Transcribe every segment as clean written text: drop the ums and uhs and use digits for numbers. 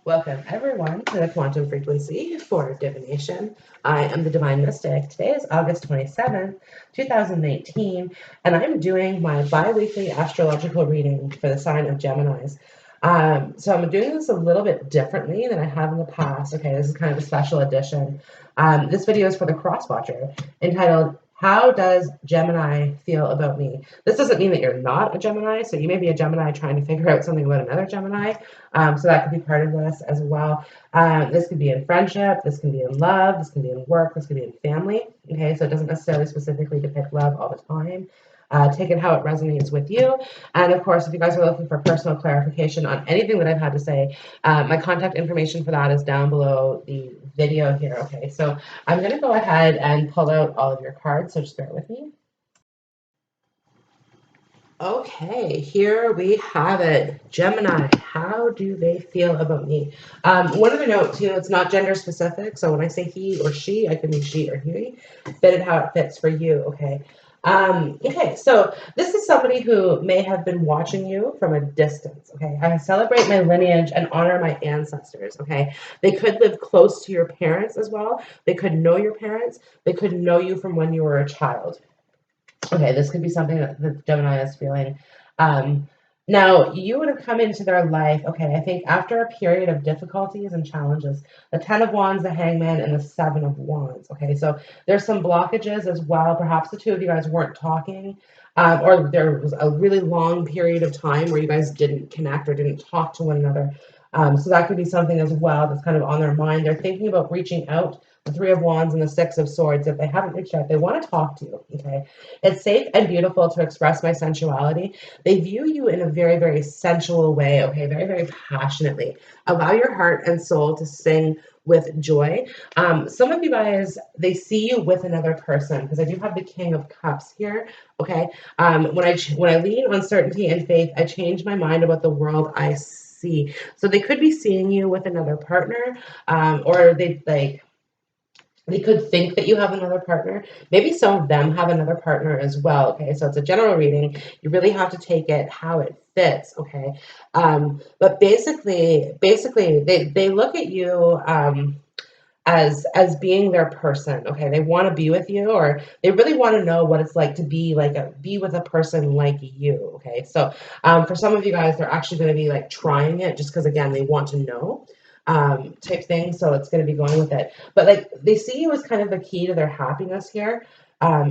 Welcome everyone to the quantum frequency for divination. I am the Divine Mystic. Today is August 27th, 2019, and I'm doing my bi-weekly astrological reading for the sign of Geminis. So I'm doing this a little bit differently than I have in the past. Okay, this is kind of a special edition. This video is for the cross-watcher, entitled "How Does Gemini Feel About Me?" This doesn't mean that you're not a Gemini, so you may be a Gemini trying to figure out something about another Gemini. So that could be part of this as well. This could be in friendship, this can be in love, this can be in work, this could be in family. Okay, so it doesn't necessarily specifically depict love all the time. Take it how it resonates with you. And of course, if you guys are looking for personal clarification on anything that I've had to say, my contact information for that is down below the video here. Okay, so I'm going to go ahead and pull out all of your cards, so just bear with me. Okay, here we have it. Gemini, how do they feel about me? One other note too, it's not gender specific. So when I say he or she, I can be she or he. Fit it how it fits for you, okay? Okay, so this is somebody who may have been watching you from a distance, okay? I celebrate my lineage and honor my ancestors, okay? They could live close to your parents as well. They could know your parents. They could know you from when you were a child. Okay, this could be something that the Gemini is feeling. Now, you would have come into their life, okay, I think after a period of difficulties and challenges, the 10 of Wands, the Hangman, and the 7 of Wands, okay? So there's some blockages as well. Perhaps the two of you guys weren't talking, or there was a really long period of time where you guys didn't connect or didn't talk to one another. So that could be something as well that's kind of on their mind. They're thinking about reaching out. The 3 of Wands and the 6 of Swords. If they haven't reached out, they want to talk to you, okay? It's safe and beautiful to express my sensuality. They view you in a very, very sensual way, okay? Very, very passionately. Allow your heart and soul to sing with joy. Some of you guys, they see you with another person, because I do have the King of Cups here, okay? When I lean on certainty and faith, I change my mind about the world I see. So they could be seeing you with another partner, or they could think that you have another partner. Maybe some of them have another partner as well. Okay, so it's a general reading. You really have to take it how it fits. Okay, but basically, they look at you as being their person. Okay, they want to be with you, or they really want to know what it's like to be with a person like you. Okay, so for some of you guys, they're actually going to be like trying it just because again they want to know type thing. So it's going to be going with it. But like they see you as kind of the key to their happiness here,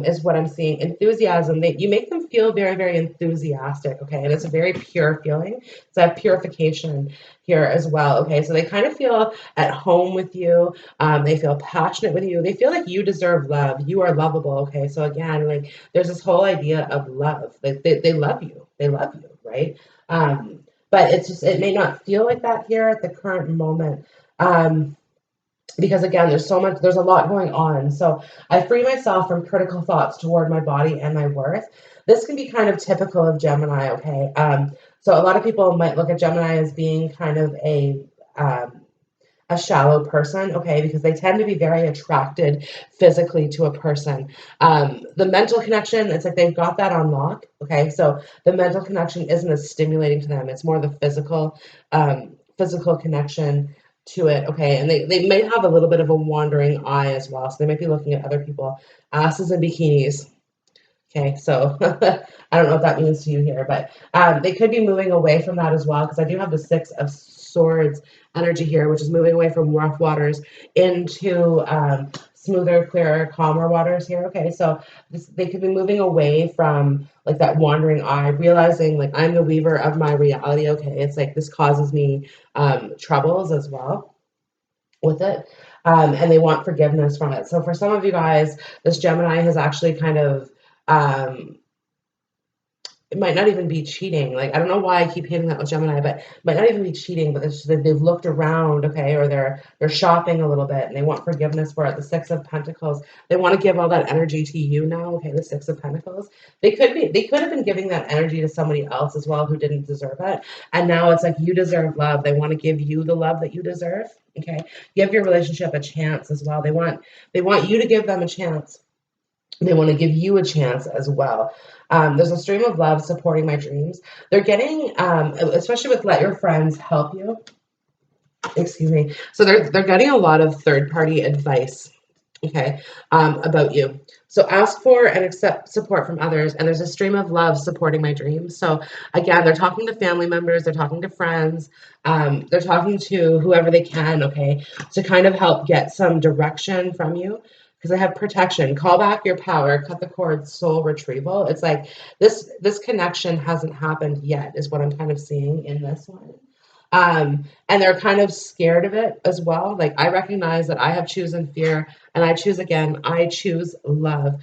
is what I'm seeing. Enthusiasm. You make them feel very, very enthusiastic. Okay, and it's a very pure feeling. It's a purification here as well. Okay, so they kind of feel at home with you. They feel passionate with you. They feel like you deserve love. You are lovable. Okay, so again, like there's this whole idea of love. Like they love you. They love you, right? But it's just, it may not feel like that here at the current moment. Because again, there's a lot going on. So I free myself from critical thoughts toward my body and my worth. This can be kind of typical of Gemini, okay? So a lot of people might look at Gemini as being kind of a shallow person, okay, because they tend to be very attracted physically to a person. The mental connection, it's like they've got that on lock, okay? So the mental connection isn't as stimulating to them. It's more the physical connection to it, okay? And they may have a little bit of a wandering eye as well. So they might be looking at other people, asses in bikinis. Okay, so I don't know what that means to you here, but they could be moving away from that as well, because I do have the 6 of Swords energy here, which is moving away from rough waters into smoother, clearer, calmer waters here. Okay, so they could be moving away from like that wandering eye, realizing like I'm the weaver of my reality. Okay, it's like this causes me troubles as well with it. And they want forgiveness from it. So for some of you guys, this Gemini has actually kind of it might not even be cheating. Like, I don't know why I keep hitting that with Gemini, but it might not even be cheating, but it's just that they've looked around, okay, or they're shopping a little bit and they want forgiveness for it. The 6 of Pentacles, they want to give all that energy to you now, okay, the 6 of Pentacles. They could have been giving that energy to somebody else as well who didn't deserve it. And now it's like you deserve love. They want to give you the love that you deserve, okay? Give your relationship a chance as well. They want you to give them a chance. They want to give you a chance as well. There's a stream of love supporting my dreams. They're getting, especially with let your friends help you. Excuse me. So they're getting a lot of third party advice, okay, about you. So ask for and accept support from others, and there's a stream of love supporting my dreams. So again, they're talking to family members, they're talking to friends, they're talking to whoever they can, okay, to kind of help get some direction from you. Because I have protection, call back your power, cut the cord, soul retrieval. It's like this connection hasn't happened yet, is what I'm kind of seeing in this one. And they're kind of scared of it as well. Like I recognize that I have chosen fear and I choose again, I choose love.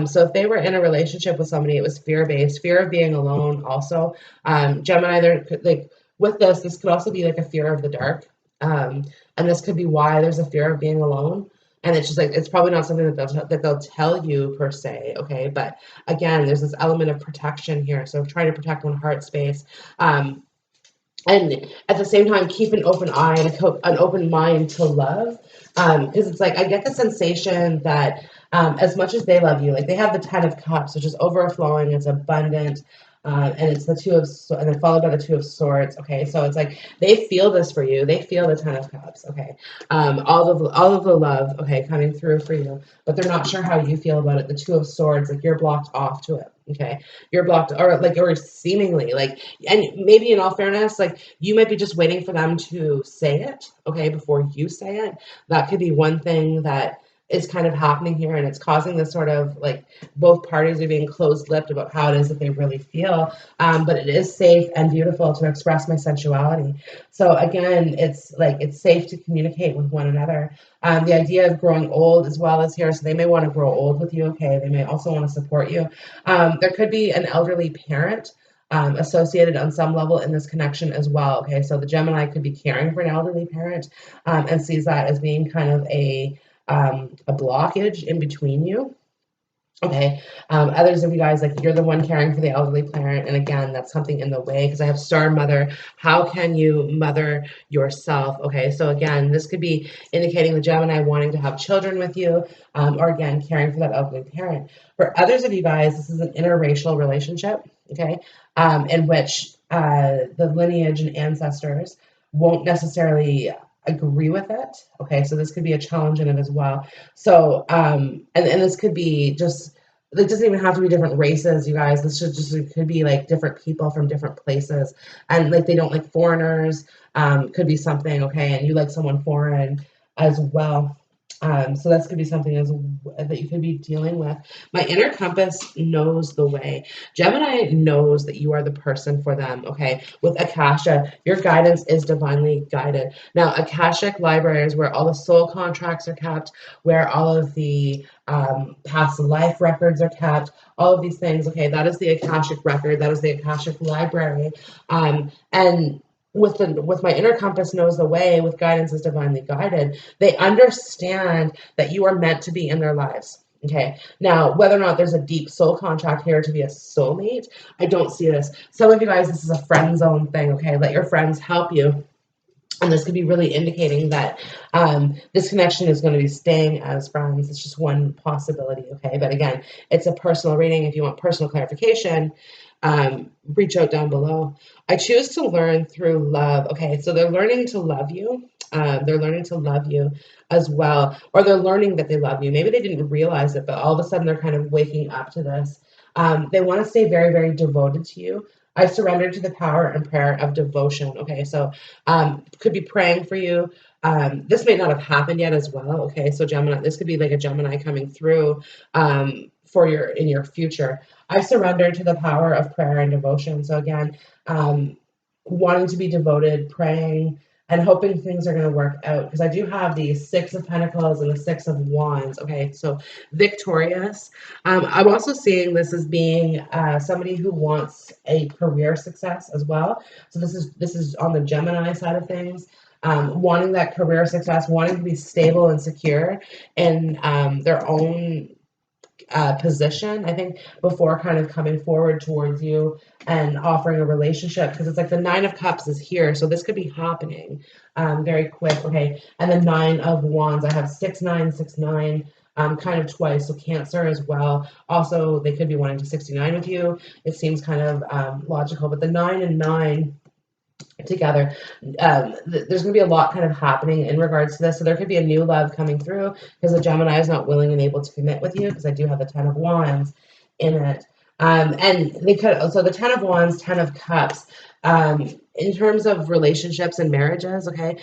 So if they were in a relationship with somebody, it was fear-based, fear of being alone also. Gemini, they're like with this could also be like a fear of the dark. And this could be why there's a fear of being alone. And it's just like it's probably not something that they'll tell you per se, okay? But again, there's this element of protection here. So try to protect one heart space. And at the same time keep an open eye and an open mind to love, because it's like I get the sensation that as much as they love you, like they have the 10 of cups, which is overflowing, it's abundant, and it's the and then followed by the 2 of swords. Okay, so it's like they feel this for you, they feel the 10 of cups. Okay, all of the love, okay, coming through for you, but they're not sure how you feel about it. The 2 of swords, like you're blocked off to it. Okay, you're blocked, or seemingly like, and maybe in all fairness, like you might be just waiting for them to say it, okay, before you say it. That could be one thing that is kind of happening here, and it's causing this sort of like both parties are being closed-lipped about how it is that they really feel. But it is safe and beautiful to express my sensuality. So again, it's like it's safe to communicate with one another. The idea of growing old as well is here, so they may want to grow old with you. Okay, they may also want to support you. There could be an elderly parent associated on some level in this connection as well. Okay, so the Gemini could be caring for an elderly parent, and sees that as being kind of a blockage in between you. Okay. Others of you guys, like you're the one caring for the elderly parent. And again, that's something in the way because I have star mother. How can you mother yourself? Okay. So again, this could be indicating the Gemini wanting to have children with you, or again, caring for that elderly parent. For others of you guys, this is an interracial relationship. Okay. In which the lineage and ancestors won't necessarily agree with it. Okay. So this could be a challenge in it as well. So, and this could be just, it doesn't even have to be different races, you guys. This should just, it could be like different people from different places. And like they don't like foreigners, could be something, okay, and you like someone foreign as well. So this could be something that you could be dealing with. My inner compass knows the way. Gemini knows that you are the person for them, okay? With Akasha, your guidance is divinely guided. Now, Akashic library is where all the soul contracts are kept, where all of the past life records are kept, all of these things, okay? That is the Akashic record. That is the Akashic library. And with my inner compass knows the way, with guidance is divinely guided, they understand that you are meant to be in their lives. Okay. Now, whether or not there's a deep soul contract here to be a soulmate, I don't see this. Some of you guys, this is a friend zone thing. Okay. Let your friends help you. And this could be really indicating that this connection is going to be staying as friends. It's just one possibility, okay? But again, it's a personal reading. If you want personal clarification, reach out down below. I choose to learn through love. Okay, so they're learning to love you. They're learning to love you as well, or they're learning that they love you. Maybe they didn't realize it, but all of a sudden they're kind of waking up to this. They want to stay very, very devoted to you. I surrender to the power and prayer of devotion. Okay, so could be praying for you. This may not have happened yet as well. Okay, so Gemini, this could be like a Gemini coming through for in your future. I surrender to the power of prayer and devotion. So again, wanting to be devoted, praying, and hoping things are going to work out. Because I do have the 6 of Pentacles and the 6 of Wands. Okay, so victorious. I'm also seeing this as being somebody who wants a career success as well. So this is on the Gemini side of things. Wanting that career success, wanting to be stable and secure in their own position, I think, before kind of coming forward towards you and offering a relationship, because it's like the 9 of Cups is here, so this could be happening very quick. Okay, and the 9 of Wands, I have 6 9 6 9 kind of twice, so Cancer as well. Also, they could be wanting to 69 with you. It seems kind of logical, but the 9 and 9 together. There's going to be a lot kind of happening in regards to this. So there could be a new love coming through because the Gemini is not willing and able to commit with you because I do have the Ten of Wands in it. And they could, so the Ten of Wands, Ten of Cups, in terms of relationships and marriages, okay,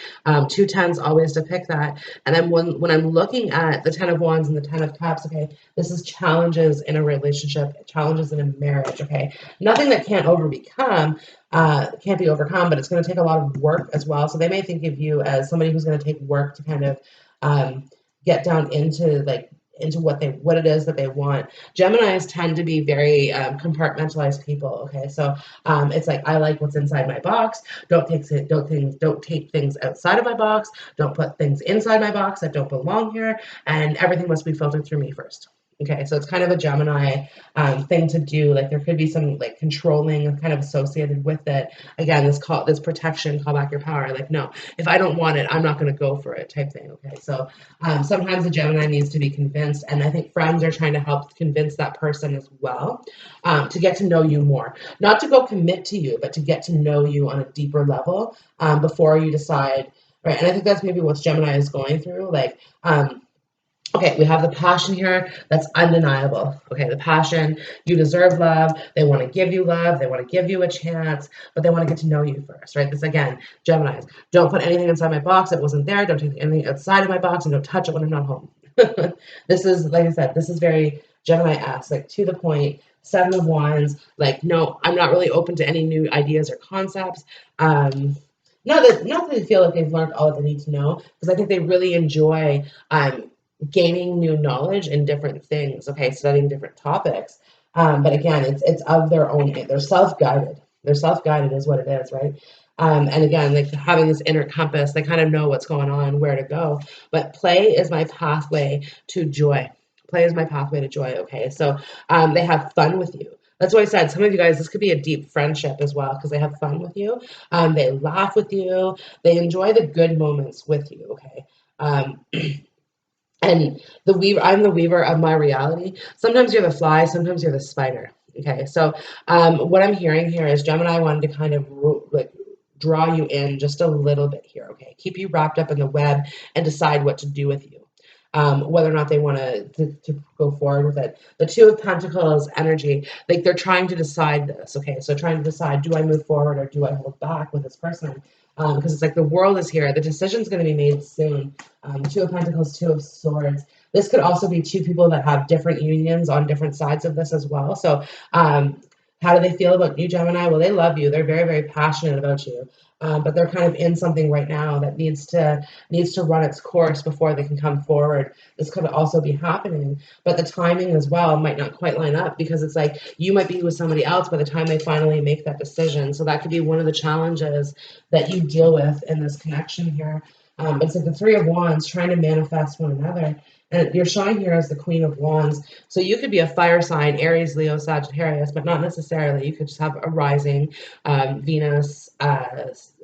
two tens always depict that. And then when I'm looking at the Ten of Wands and the Ten of Cups, okay, this is challenges in a relationship, challenges in a marriage, okay, nothing that can't be overcome, but it's going to take a lot of work as well. So they may think of you as somebody who's going to take work to kind of get down into what it is that they want. Geminis tend to be very compartmentalized people. Okay, so it's like I like what's inside my box. Don't take things outside of my box. Don't put things inside my box that don't belong here, and everything must be filtered through me first. Okay, so it's kind of a Gemini thing to do. Like there could be some like controlling kind of associated with it. Again, this protection, call back your power. Like no, if I don't want it, I'm not going to go for it type thing. Okay, so sometimes the Gemini needs to be convinced, and I think friends are trying to help convince that person as well to get to know you more, not to go commit to you, but to get to know you on a deeper level before you decide. Right, and I think that's maybe what Gemini is going through. Like okay, we have the passion here. That's undeniable. Okay, the passion. You deserve love. They want to give you love. They want to give you a chance, but they want to get to know you first, right? This again, Geminis. Don't put anything inside my box that wasn't there. Don't take anything outside of my box, and don't touch it when I'm not home. This is, like I said, this is very Gemini-esque, like to the point. Seven of Wands. Like, no, I'm not really open to any new ideas or concepts. Not that they feel like they've learned all that they need to know, because I think they really enjoy gaining new knowledge in different things, okay, studying different topics. But again, it's of their own, they're self-guided. They're self-guided is what it is, right? And again, like having this inner compass, they kind of know what's going on, where to go. But play is my pathway to joy. Play is my pathway to joy, okay? So they have fun with you. That's why I said some of you guys, this could be a deep friendship as well because they have fun with you. They laugh with you. They enjoy the good moments with you, okay? And I'm the weaver of my reality. Sometimes you're the fly, sometimes you're the spider. Okay, so what I'm hearing here is Gemini wanted to kind of like draw you in just a little bit here. Okay, keep you wrapped up in the web and decide what to do with you. Whether or not they want to go forward with it. The Two of Pentacles energy, like they're trying to decide this. Okay, so trying to decide, do I move forward or do I hold back with this person? Because it's like the world is here. The decision's going to be made soon. Two of Pentacles, Two of Swords. This could also be two people that have different unions on different sides of this as well. So how do they feel about you, Gemini? Well, they love you. They're very, very passionate about you. But they're kind of in something right now that needs to run its course before they can come forward. This could also be happening, but the timing as well might not quite line up because it's like you might be with somebody else by the time they finally make that decision. So that could be one of the challenges that you deal with in this connection here. It's like the Three of Wands trying to manifest one another. And you're showing here as the Queen of Wands. So you could be a fire sign, Aries, Leo, Sagittarius, but not necessarily. You could just have a rising Venus,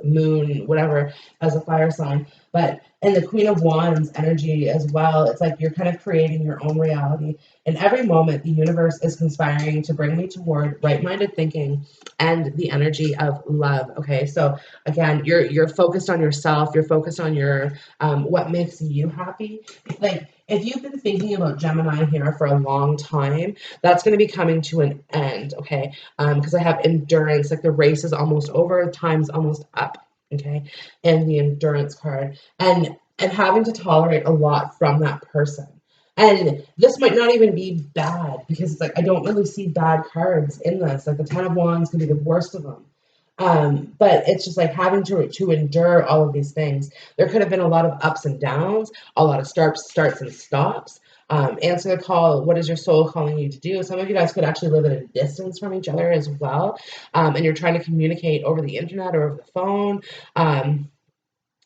moon, whatever, as a fire sign. But in the Queen of Wands energy as well, it's like you're kind of creating your own reality. In every moment, the universe is conspiring to bring me toward right-minded thinking and the energy of love. Okay, so again, you're focused on yourself. You're focused on your what makes you happy. Like if you've been thinking about Gemini here for a long time, that's going to be coming to an end. Okay, because I have endurance. Like the race is almost over. Time's almost up. Okay, and the endurance card and having to tolerate a lot from that person. And this might not even be bad because it's like I don't really see bad cards in this. Like the Ten of Wands could be the worst of them. But it's just like having to endure all of these things. There could have been a lot of ups and downs, a lot of starts and stops. Answer the call. What is your soul calling you to do? Some of you guys could actually live at a distance from each other as well, and you're trying to communicate over the internet or over the phone.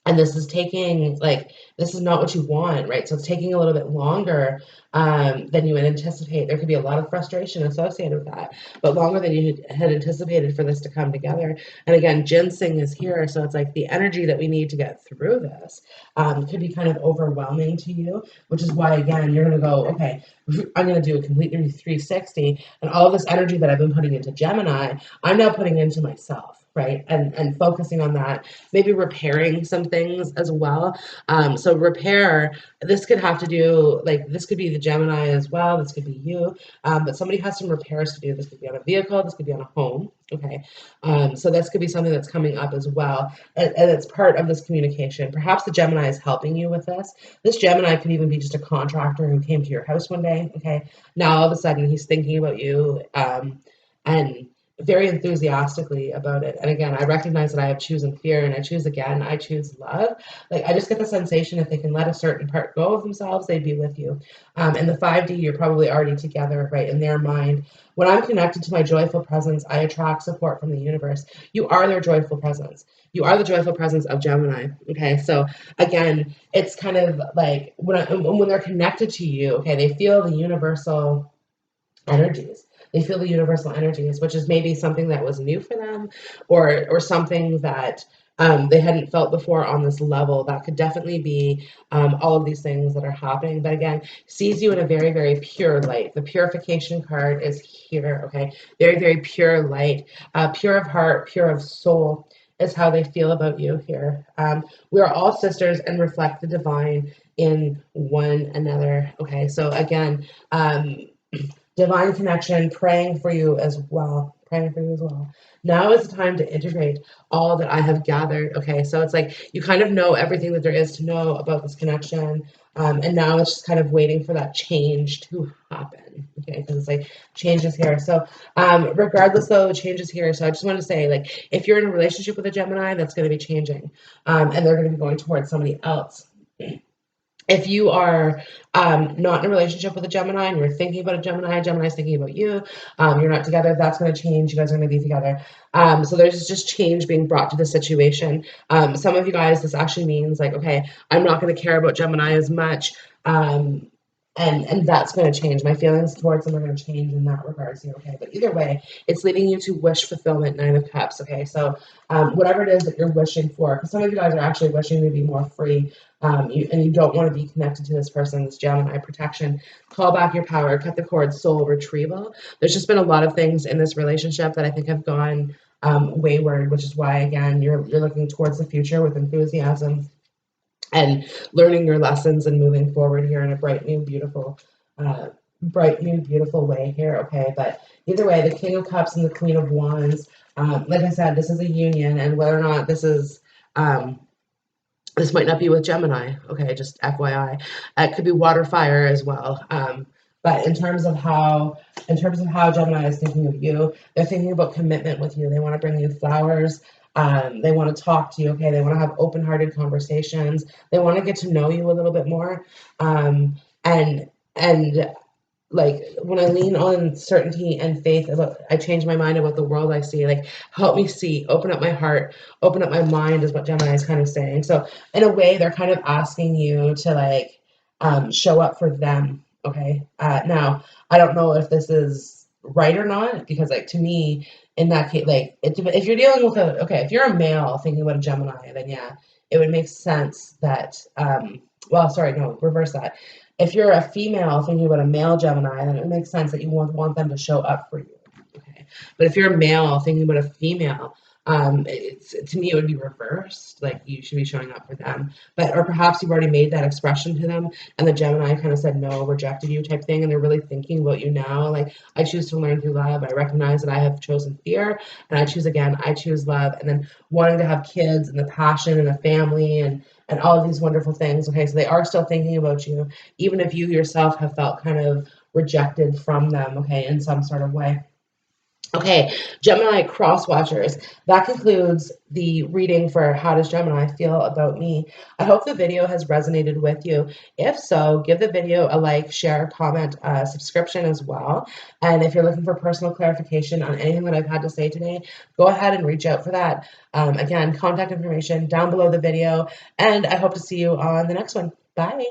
And this is taking like this is not what you want, right? So it's taking a little bit longer than you would anticipate. There could be a lot of frustration associated with that, but longer than you had anticipated for this to come together. And again, ginseng is here, so it's like the energy that we need to get through this could be kind of overwhelming to you, which is why again you're going to go, okay, I'm going to do a completely 360, and all of this energy that I've been putting into Gemini, I'm now putting into myself. right? And focusing on that, maybe repairing some things as well. So repair, this could have to do, like, this could be the Gemini as well, this could be you, but somebody has some repairs to do. This could be on a vehicle, this could be on a home, okay? So this could be something that's coming up as well, and it's part of this communication. Perhaps the Gemini is helping you with this. This Gemini could even be just a contractor who came to your house one day, okay? Now all of a sudden he's thinking about you, and very enthusiastically about it. And again, I recognize that I have chosen fear, and I choose again, I choose love. Like, I just get the sensation if they can let a certain part go of themselves, they'd be with you. In the 5D, you're probably already together, right, in their mind. When I'm connected to my joyful presence, I attract support from the universe. You are their joyful presence. You are the joyful presence of Gemini. Okay, so again, it's kind of like when they're connected to you, okay, they feel the universal energies. They feel the universal energies, which is maybe something that was new for them, or something that they hadn't felt before on this level. That could definitely be all of these things that are happening. But again, sees you in a very, very pure light. The purification card is here, okay? Very, very pure light, pure of heart, pure of soul is how they feel about you here. We are all sisters and reflect the divine in one another, okay? So again, divine connection, praying for you as well. Praying for you as well. Now is the time to integrate all that I have gathered. Okay, so it's like you kind of know everything that there is to know about this connection. And now it's just kind of waiting for that change to happen. Okay, because it's like change is here. So regardless though, change is here. So I just want to say, like, if you're in a relationship with a Gemini, that's going to be changing. And they're going to be going towards somebody else. If you are not in a relationship with a Gemini and you're thinking about a Gemini, Gemini's thinking about you, you're not together, that's going to change. You guys are going to be together. So there's just change being brought to the situation. Some of you guys, this actually means like, okay, I'm not going to care about Gemini as much. And that's going to change. My feelings towards them are going to change in that regards here, okay? But either way, it's leading you to wish fulfillment, 9 of Cups, okay? So whatever it is that you're wishing for, because some of you guys are actually wishing to be more free, and you don't want to be connected to this person, this Gemini protection. Call back your power, cut the cord, soul retrieval. There's just been a lot of things in this relationship that I think have gone wayward, which is why, again, you're looking towards the future with enthusiasm and learning your lessons and moving forward here in a uh, bright new beautiful way here. Okay, but either way, the King of Cups and the Queen of Wands. Like I said, this is a union, and whether or not this is this might not be with Gemini. Okay, just FYI, it could be water, fire as well. But in terms of how Gemini is thinking of you, they're thinking about commitment with you. They want to bring you flowers. They want to talk to you. Okay, they want to have open-hearted conversations. They want to get to know you a little bit more. And like when I lean on certainty and faith about, I change my mind about the world I see. Like, help me see, open up my heart, open up my mind is what Gemini is kind of saying. So in a way, they're kind of asking you to like show up for them. Okay. Now I don't know if this is right or not, because like to me, in that case, like if you're dealing with if you're a male thinking about a Gemini, then yeah, it would make sense that well, sorry, no, reverse that. If you're a female thinking about a male Gemini, then it makes sense that you want them to show up for you. Okay. But if you're a male thinking about a female, to me it would be reversed. Like, you should be showing up for them. But or perhaps you've already made that expression to them, and the Gemini kind of said no, rejected you type thing, and they're really thinking about you now. Like, I choose to learn through love. I recognize that I have chosen fear, and I choose again. I choose love, and then wanting to have kids and the passion and a family and all of these wonderful things. Okay, so they are still thinking about you, even if you yourself have felt kind of rejected from them, okay, in some sort of way. Okay, Gemini cross watchers. That concludes the reading for How Does Gemini Feel About Me. I hope the video has resonated with you. If so, give the video a like, share, comment, subscription as well. And if you're looking for personal clarification on anything that I've had to say today, go ahead and reach out for that. Again, contact information down below the video, and I hope to see you on the next one. Bye.